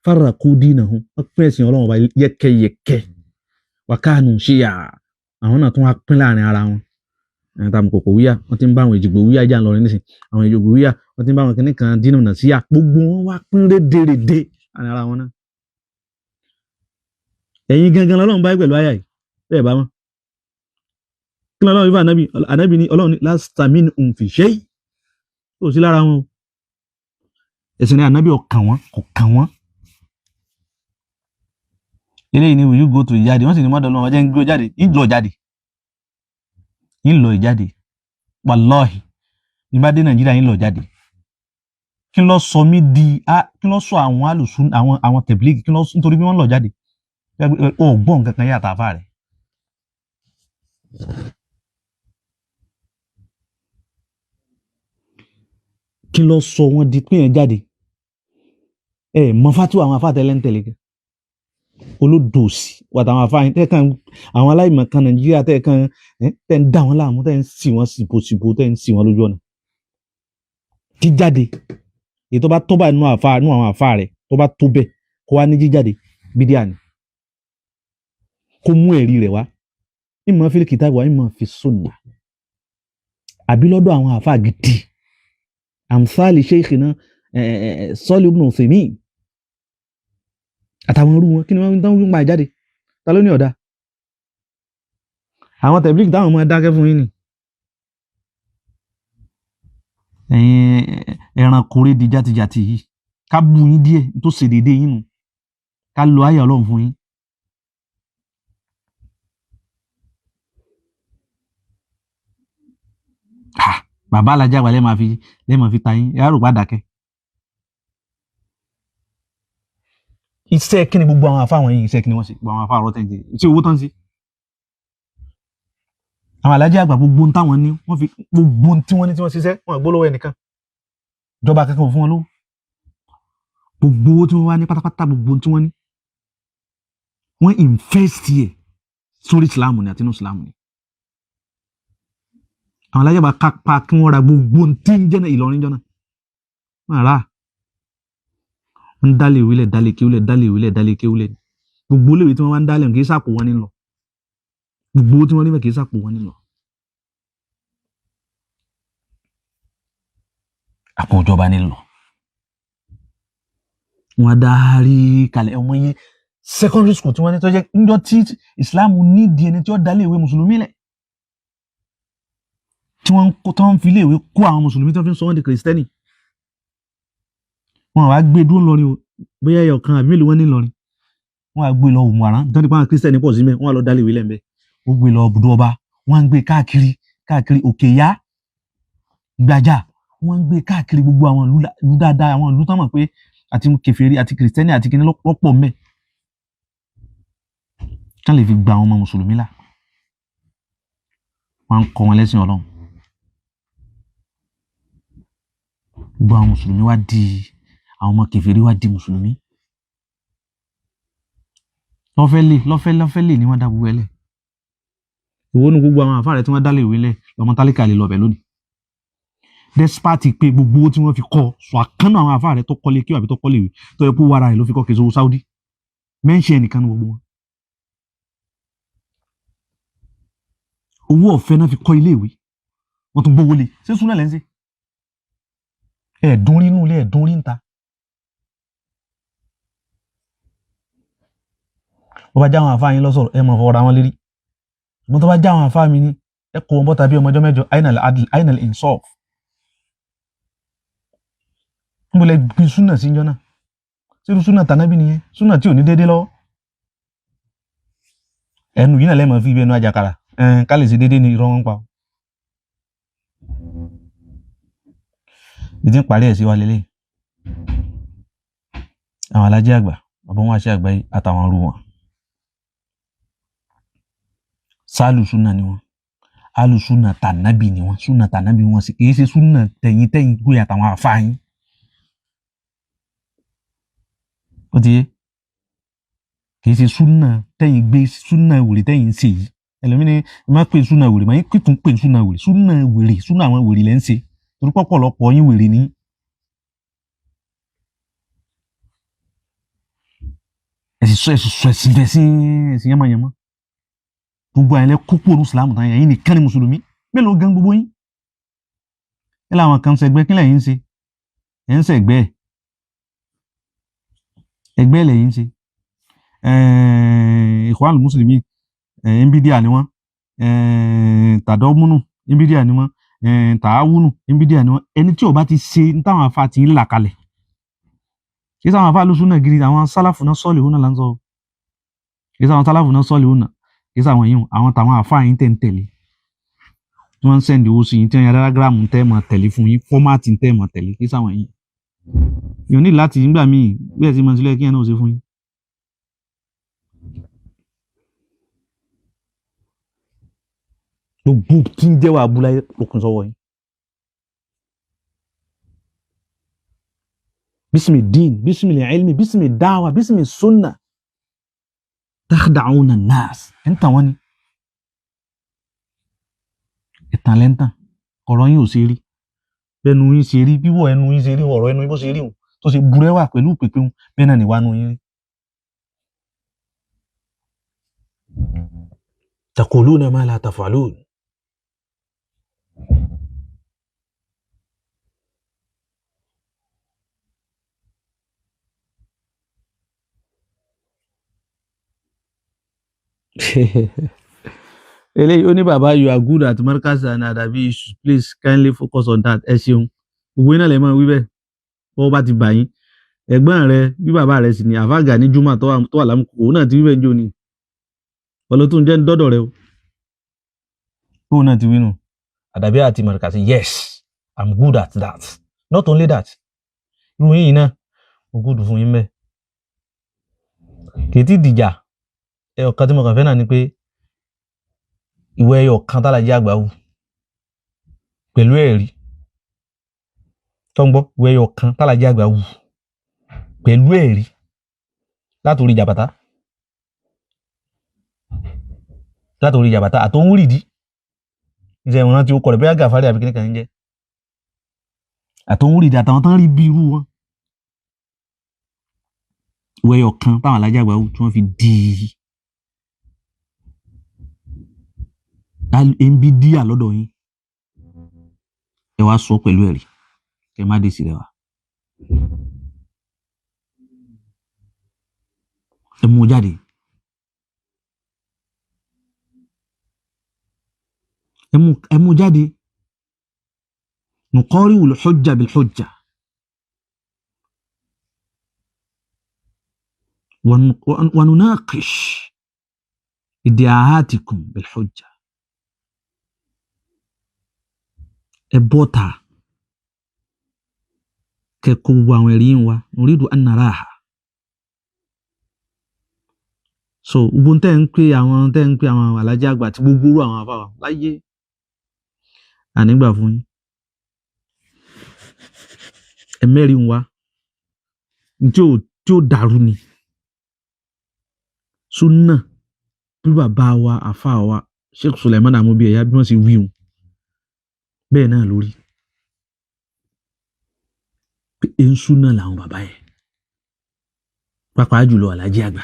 farraqu dinahum wọ́n pín ẹ̀sìn ọlọ́run ọba yẹ́kẹ́yẹ́kẹ́ wa kanu shi'an àwọn náà tún wá pín láàrin ara wọn tàbí kòkò wíyà wọ́n ti ń bá àwọn ìjìgbò wíyà jà lọ́rin nísìn àwọn ìjìgbò wíyà wọ́n ti ń bá àwọn kìnnì kan dínà nà síyà gbogbo wọn wá pín rédèrèdè láàrin ara wọn náà ẹ̀yin gangan lọ́lọ́run báyìí pẹ̀lú àyà yìí bẹ́ẹ̀ bá wọn kí lọ́lọ́run wípé ànábì ní ọlọ́run lasta minhum fi shay' ó sí lára wọn ẹ̀sìn ní ànábì ọ̀kàn wọn kò kàn wọn eléyìí ni will you go to ìjáde wọ́n sì ní mọ́dọ̀ lọ́wọ́ jẹ́ ń gbé jáde ń lọ ìjáde wàláhì ní bá dé Nàìjíríà ń lọ jáde kí ló sọ mí di kí ló sọ àwọn alùsùn àwọn tẹ̀blígì kí ló nítorí bí wọ́n lọ jáde ó gbọ́ nǹkan kan yàtọ̀ àfà rẹ̀ kí ló sọ wọn di pé yẹn jáde mọ fátú àwọn àfà tẹ́lẹ̀ ń tẹ̀lé gan olódòsí wàtàwọn àfáàyìn tẹ́ẹ̀kan àwọn aláìmọ̀ kan Nàìjíríà tẹ́ẹ̀kan tẹ́ ń dá wọn láàmú tẹ́ ń sì wọ́n síbòsíbò tẹ́ ń sì wọ́n lójú ọ̀nà jíjáde èyí tó bá tó bá nú àwọn àfáà rẹ̀ tó bá tó bẹ́ẹ̀ kó wá ní jíjáde bídíà ni kó mú ẹ̀rí rẹ̀ wá ìmọ̀ fil kitab wa ìmọ̀ fi sunnah àbí lọ́dọ̀ àwọn àfáà gidi amsali sheikhina Salih ibn Uthaymin àtàwọn irú wọn kí ni wọ́n ń tán máa jáde ta ló ní ọ̀dá àwọn tẹ̀blígì táwọn ọmọ dákẹ́ fún yín ni ẹ̀yin ẹranko rí di játijàti yìí ká bú yín díẹ̀ tó ṣe déédéé yín nù ká lo ayé Ọlọ́run fún yín bàbá alájà wà lẹ́ẹ̀mọ̀ fi ta yín ẹ̀rọ rò bá dákẹ́ iṣẹ́ kí ni gbogbo àwọn àfáà wọ̀nyí iṣẹ́ kí ni wọ́n ṣe gbogbo àwọn àfáà rọ́tẹ̀ jẹ́ tí owó tán sí àwọn alájẹ́ àgbà gbogbo táwọn ní wọ́n fi gbogbo tí wọ́n ní tí wọ́n ṣiṣẹ́ wọ́n gbó lọ́wọ́ ẹnìkan ìjọba kankan fún wọn lówó gbogbo owó tí wọ́n wá ní pátápátá gbogbo tí wọ́n ní wọ́n invest yẹ sórí Islam ni àti inú Islam ni àwọn alájẹ́ àgbà kápá kí wọ́n ra gbogbo tí ń jẹ́ Ìlọrin jọ́nà wọ́n rà ń dálé ìwílẹ̀ dálé kéwúlẹ̀ gbogbo olèwé tí wọ́n wá ń dálé kìí sàpò wọn nílọ gbogbo tí wọ́n rí mẹ́ kìí sàpò wọn nílọ àpò ìjọba nílọ wọ́n darí kalẹ̀ ọmọ yẹn secondary school tí wọ́n ní tó jẹ́ níjọ́ tí Islam nídìí ẹni tí ó dá iléèwé mùsùlùmí lẹ̀ tí wọ́n tó ń fi iléèwé kó àwọn mùsùlùmí tó fi ń sọ wọ́n di kìrìsìtẹ́nì wọ́n wá gbé dúró ńlọrin o bóyá ẹyọ kan àbí mélòó wọ́n ní ńlọrin wọ́n wá gbé lọ Òmùaran tó ní pa àwọn kìrìsìtẹ́nì pọ̀ sí mẹ́ wọ́n wá lọ dá iléèwé lẹ̀ ń bẹ́ ó gbé lọ Ibùdó Ọba wọ́n ń gbé káàkiri Òkèyá Gbàjà wọ́n ń gbé káàkiri gbogbo àwọn ìlú dáadáa àwọn ìlú tó mọ̀ pé àti kèfèrí àti kìrìsìtẹ́nì àti kìnní lọ́pọ̀ mẹ́ kán lè fi gba àwọn ọmọ mùsùlùmí là wọ́n ń kọ́ wọn lẹ́sìn Ọlọ́run gbogbo àwọn mùsùlùmí wá di àwọn ọmọ kèfèrí wá di mùsùlùmí lọ́fẹ́ lè ní wọ́n dá gbogbo ẹlẹ́ ìwọ ní gbogbo àwọn àfáà rẹ̀ tí wọ́n dá lè wí lẹ̀ lọ́mọ tálíkà lè lọ́bẹ̀ lónìí despite pé gbogbo owó tí wọ́n fi kọ́ sọ àkànnà àwọn àfáà rẹ̀ tó kọ́lé kí àbí tó kọ́lé ìwé tó yẹ kó wàrà rẹ̀ ló fi kọ́ kèso Saudi mẹ́ńṣẹ́ ẹnìkan ní gbogbo wọn owó ọ̀fẹ́ náà fi kọ́ ilé ìwé wọ́n tún gbówó lé ṣé súnà lẹ́ ń ṣe ẹ̀ẹ́dún rí inú ilé ẹ̀ẹ́dún rí ń ta bó bá já àwọn àfáà yín lọ́sọ̀rọ̀ ẹ mọ̀ fọwọ́ra wọn lérí mo tó bá já àwọn àfáà mi ní ẹ kó wọn bọ́ta bí ọmọ ọjọ́ mẹ́jọ ainal adl ainal insof ń bọ̀lẹ̀ gbin súnà sí jọ náà sírú súnà tànábì nìyẹn súnà tí ò ní déédéé lọ́wọ́ ẹnu yìí náà lẹ́mọ̀ fi ibi ẹnu àjàkàrà ká lè ṣe déédéé ní irọ́ wọn pa ìdí ń parí ẹ̀ sí wa lélẹ̀ àwọn alájẹ́ àgbà bàbá wọn àṣẹ àgbà yìí àtàwọn ọrú wọn sálù súnà ni wọn alù súnà tànábì ni wọn súnà tànábì wọn sì kìí ṣe súnà tẹ̀yìn gbé àtàwọn àfáàyín ó ti yé kìí ṣe súnà tẹ̀yìn gbé súnà wèrè tẹ̀yìn ṣe yìí ẹlòmí ni má pè súnà wèrè má yín pìtún pè súnà wèrè súnà àwọn wèrè lẹ́ ń ṣe torí pọ̀pọ̀lọpọ̀ yín wèrè ní. ẹ̀sìn yamayama gbogbo àyẹ̀lẹ̀ kópò ní Ìsìlámù tán yẹn nìkan ní mùsùlùmí mélòó gan gbogbo yín kí làwọn kan ṣẹgbẹ́ kí lẹ́yìn ń ṣe ẹ̀ ń ṣẹgbẹ́ ẹgbẹ́ lẹ́yìn ń ṣe Ikhwanul Muslimin nbídíà ni wọ́n tàdọ́múnù nbídíà ni wọ́n tààwùnù nbídíà ni wọ́n ẹni tí ó bá ti ṣe ní táwọn afá ti ń là kalẹ̀ kí sáwọn afá lóṣù náà gidi àwọn sálàfù náà sọ́ọ̀lì òun náà là ń sọ kí sáwọn sálàfù náà sọ́ọ̀lì òun náà kí sáwọn yìí àwọn tàwọn afá yín tẹ̀ ń tẹ̀lé tí wọ́n ń sẹ́ndì owó sí yín tí wọ́n yára gíráàmù tẹ́ mọ̀ tẹ̀lé fún yín fọ́mátì tẹ́ mọ̀ tẹ̀lé kí sáwọn yìí yóò ní láti nígbà míì bí ẹ̀ ti mọ̀ sílẹ̀ kí ẹ̀ náà ṣe fún yín. gbogbo tí ń jẹ́wọ́ abúlé lókun sọ́wọ́ yín. bísímì dín bísímì ilmi bísímì dáwà bísímì sunna takhda'una an-nas ẹ̀ ń tàn wọ́n ni. ìtàn lẹ́ńtàn ọ̀rọ̀ yín ò ṣe rí bẹ́ẹ̀nu yín ṣe rí bíwọ̀ ẹnu yín ṣe rí ọ̀rọ̀ ẹnu yín bó ṣe rí òun tó ṣe burẹ́wà pẹ̀lú pèpè òun bẹ́ẹ̀ náà nìwánu yín rí. taquluna ma la taf'alun. eléyìí ó ní bàbá you are good at markaz and adabi issues please kindly focus on that ẹ ṣeun gbogbo iná lè máa wí bẹ́ẹ̀ bọ́ọ̀ bá ti bà yín ẹ̀gbọ́n rẹ bí bàbá rẹ sì ní àfáàgà ní juma tó wà lámùkù òun náà ti wí bẹ́ẹ̀ jò ní ọlọ́tún jẹ́ dọ́dọ̀ rẹ o òun náà ti wí nù adabi àti markaz yes I'm good at that not only that irú yìí náà mo good fún yín bẹ́ẹ̀ kìí tí dìjà ẹ ọ̀kan tí mo kàn fẹ́ náà ni pé ìwé ẹyọ kan tálàjì àgbà wù pẹ̀lú ẹ̀rí tó ń gbọ́ ìwé ẹyọ kan tálàjì àgbà wù pẹ̀lú ẹ̀rí látòrí jàbàtà àtòun rìdí ìṣẹ́ ìwọ̀n tí ó kọ̀ rẹ̀ bóyá Gàfárì àbí kíní kan ń jẹ́ àtòun rìdí àtàwọn tán rí bí irú wọn ìwé ẹyọ kan táwọn alájà àgbà wù tí wọ́n fi di nbídíà lọ́dọ̀ yín ẹ wá sọ pẹ̀lú ẹ̀rí kẹ má dé sí rẹ wá ẹ mú jáde ẹ mú jáde nuqari'u al-hujja bil-hujja wa nunaqish iddi'a'atikum bil-hujja ẹ bọ́ta kẹ́kọ̀ọ́ gbogbo àwọn ẹ̀rí wa nuridu an naraha so gbogbo tẹ́ ń pè àwọn alájà àgbà àti gbogbo àwọn àfáwà láyé ànígbà fún yín ẹ̀mẹ́rin wa tí ó dàrú ni súnà bí bàbá wa àfáà wa Sheikh Suleiman Amobi Ẹ̀yà bí wọ́n sì wíhun bẹ́ẹ̀ náà lórí pé ń súnà làwọn bàbá yẹn pàápàá jùlọ alájà àgbà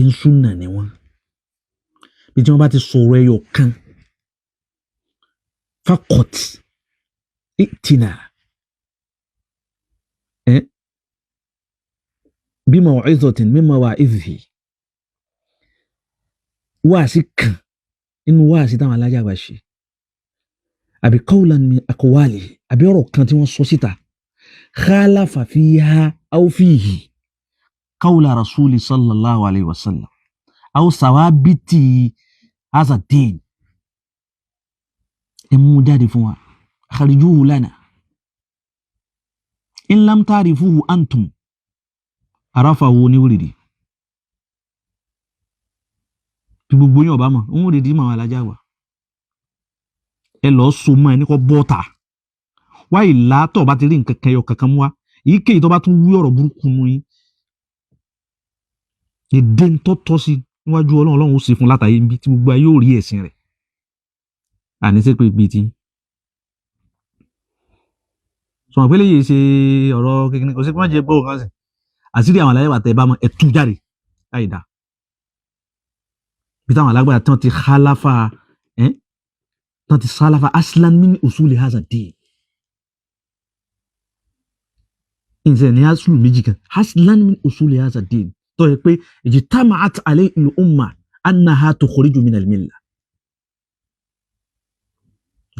ń súnà ni wọ́n bí tí wọ́n bá ti sọ̀rọ̀ ẹyọ kan fakọt ìtìnà bí maw'izatin min mawa'izihi wáàsí kan inú wáàsí táwọn alájà àgbà ṣe àbí qawlan min aqwalihi àbí ọ̀rọ̀ kan tí wọ́n sọ síta khalafa fiha aw fihi qawla rasuli sallallahu alayhi wa sallam aw sawabiti hadha ad-din ẹ mú jáde fún wa akhrijuhu lana in lam ta'rifuhu antum arafahu ní wùrìdì tí gbogbo yín ọba mọ̀ ń wùrìdì mọ̀ alájà àgbà ẹ lọ so mọ́ ẹ ní kọ́ bọ́ta wá ìlà tó bá ti rí nǹkan kan yọ kankan mú wa èyíkéyìí tó bá tún wí ọ̀rọ̀ burúkú nu yín èdè ń tọ́ sí níwájú ọlọ́run ó sì fún látàyè níbi tí gbogbo ayé ò rí ẹ̀sìn rẹ̀ àníṣe pé gbé tí sọ̀rọ̀ pé léyìí ṣe ọ̀rọ̀ kékeré kò sí pé wọ́n jẹ bọ́ọ̀ kan sí àṣírí àwọn aláyẹ̀wò àtẹ̀ bá mọ́ ẹ̀ tú jáde láì dá bí táwọn alágbára tán ti khalafa tán ti sálàfà aslan min usuli hadha ad-din ìṣẹ̀ ní asulu méjì kan aslan min usuli hadha ad-din tó yẹ pé ijtama'at alayhi al-umma annaha tukhriju min al-milla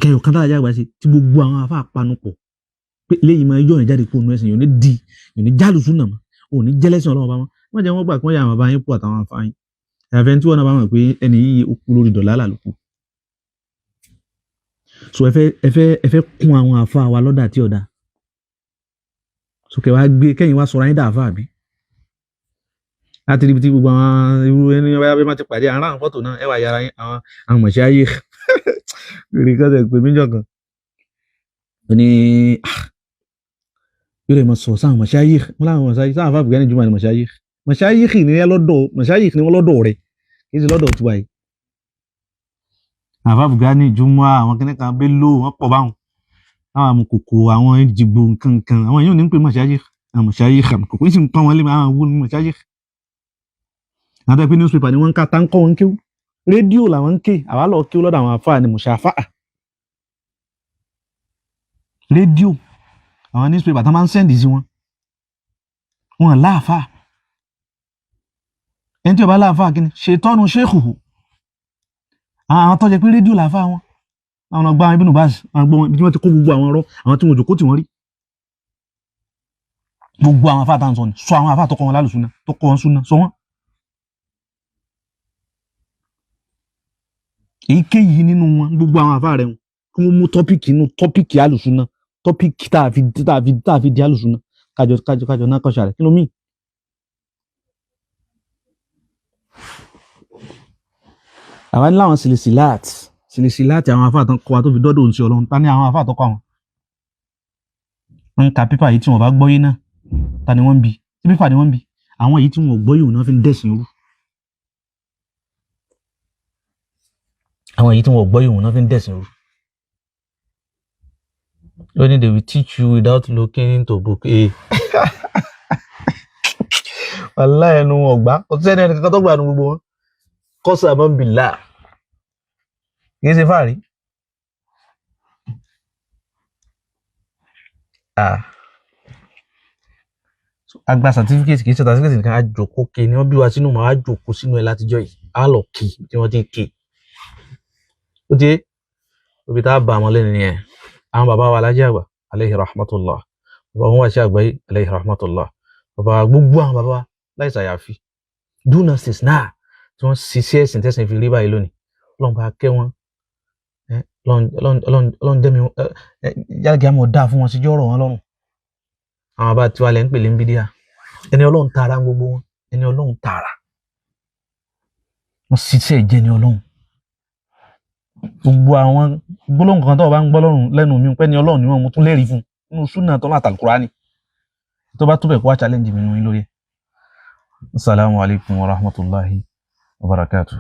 kẹyọ kan dára jágbá sí tí gbogbo àwọn afá panupọ̀ pé léyìn máa yọ ìjáde kó nu ẹ̀sìn yóò ní jálù súnà mọ́ ò ní jẹ́lẹ́sìn ọlọ́wọ́ bá wọn wọ́n jẹ́ wọ́n gbà kí wọ́n yà àwọn àbáyín pọ̀ àtàwọn afáyín ẹ̀fẹ́ tí wọ́n náà bá mọ̀ pé ẹni yìí ó kú lórí dọ̀là lálùkù so ẹ fẹ́ kún àwọn àfa wa lọ́dà tí ọ̀dà so kẹ́yìn wá sọ̀rọ̀ ayé dà àfa àbí láti rí ibi tí gbogbo àwọn irú ẹni wáyà bí wọ́n ti pàdé àrà àwọn fọ́tò náà ẹ wà yàrá àwọn mọ̀ṣẹ́ ayé rèé kan tẹ̀ pé méjọ kan ó ní yóò rẹ̀ mọ̀ sọ̀ sáwọn mọ̀ṣẹ́ ayé wọn láwọn mọ̀ṣẹ́ ayé sáwọn àfa àbùgá ní jùmọ̀ ní mọ̀ṣẹ́ ayé ni wọ́n lọ́dọ̀ rẹ̀ kì í ṣe lọ́dọ̀ tiwa yìí àfa àbùgá ní ìjùmọ̀ àwọn kìnnìkan kan Bello wọn pọ̀ báwọn àwọn àmùkòkò àwọn ìjìgbò nǹkan àwọn èèyàn ò ní pè mọ̀ṣẹ́ ayé àwọn mọ̀ṣẹ́ ayé àmùkòkò yìí sì ń pọ́n wọn lé àwọn owó ní mọ̀ṣẹ́ ayé àwọn tó yẹ pé newspaper ni wọ́n ń ká tá ń kọ́ wọn kéwú rédíò làwọn ń ké àwa lọ kéwú lọ́dọ̀ àwọn àfáà ni mùsàfáà rédíò àwọn newspaper tó máa ń sẹ́ndì sí wọn láàfáà ẹni tí ó bá láàfáà kí ni ṣètọ́nu ṣéèkùhù àwọn tó jẹ pé rédíò láàfáà wọn àwọn ọgbà àwọn Ibn Baz àwọn ọgbà wọn ibi tí wọ́n ti kó gbogbo àwọn ọ̀rọ̀ àwọn tí wọn jòkó tí wọ́n rí gbogbo àwọn àfáà tá à ń sọ ni sọ àwọn àfáà tó kọ́ wọn lálùsúnà tó kọ́ wọn súnà sọ wọn. èyíkéyìí nínú wọn gbogbo àwọn àfáà rẹ wọn kí wọ́n mú tọ́pìkì inú tọ́pìkì àlùsúnà tọ́pìkì tá a fi di àlùsúnà kájọ náà kọ́ṣà rẹ̀ kí ló mí. àwọn láwọn sílẹ̀síláàtì àwọn àfáà tán kọ́ wa tó fi dọ́dọ̀ òǹṣẹ́ ọlọ́run ta ní àwọn àfáà tó kọ́ àwọn. wọ́n ń ka pépà yìí tí wọ́n bá gbọ́yé náà ta ni wọ́n ń bi tí pépà ni wọ́n ń bi àwọn èyí tí wọ́n gbọ́yé òun náà fi ń dẹ̀sìn rú. àwọn èyí tí wọ́n gbọ́yé òun náà fi ń dẹ̀sìn rú. Only they will teach you without looking into book A. Wallahi ẹnu wọn gbá kò sẹ́ni ẹni kankan tó gbà nu gbogbo wọn kọ́sà máa ń bì láà kì í ṣe fáàrí. agba certificate kì í ṣe certificate nìkan àjòkó ke ni wọ́n bí wa sínú màá jòkó sínú ẹ̀ látijọ́ yìí á lọ kí tí wọ́n ti ń ké ó ti òbí tá a bá àwọn lẹ́nu nìyẹn àwọn bàbá wa alájẹ àgbà aleyhi rahmatullah bàbá wọn wà sí àgbáyé aleyhi rahmatullah bàbá gbogbo àwọn bàbá láì ṣàyàfi dúnà sísná tí wọ́n ṣiṣẹ́ ẹ̀sìn tẹ̀sìn fi rí báyìí lónìí Ọlọ́run bá kẹ́ wọn Ọlọ́run dẹ́mi yálàgì àmọ́ dáa fún wọn síjọ́ ọ̀rọ̀ wọn lọ́rùn àwọn bàbá tiwa lẹ́ ń pè lé ń bídíà ẹni Ọlọ́run tààrà gbogbo wọn ẹni Ọlọ́run tààrà wọ́n ṣiṣẹ́ ìjẹ́ ni Ọlọ́run gbogbo àwọn gbólóhùn kan tó bá ń gbọ́ lọ́rùn lẹ́nu mi pé ni Ọlọ́run ni wọ́n mú tún lẹ́rìí fún nínú súnà tó láti Al-Qur'ani tó bá túbẹ̀ kó wá challenge mi nínú yín lórí. Assalamu alaikum wa rahmatullahi wa barakatuh.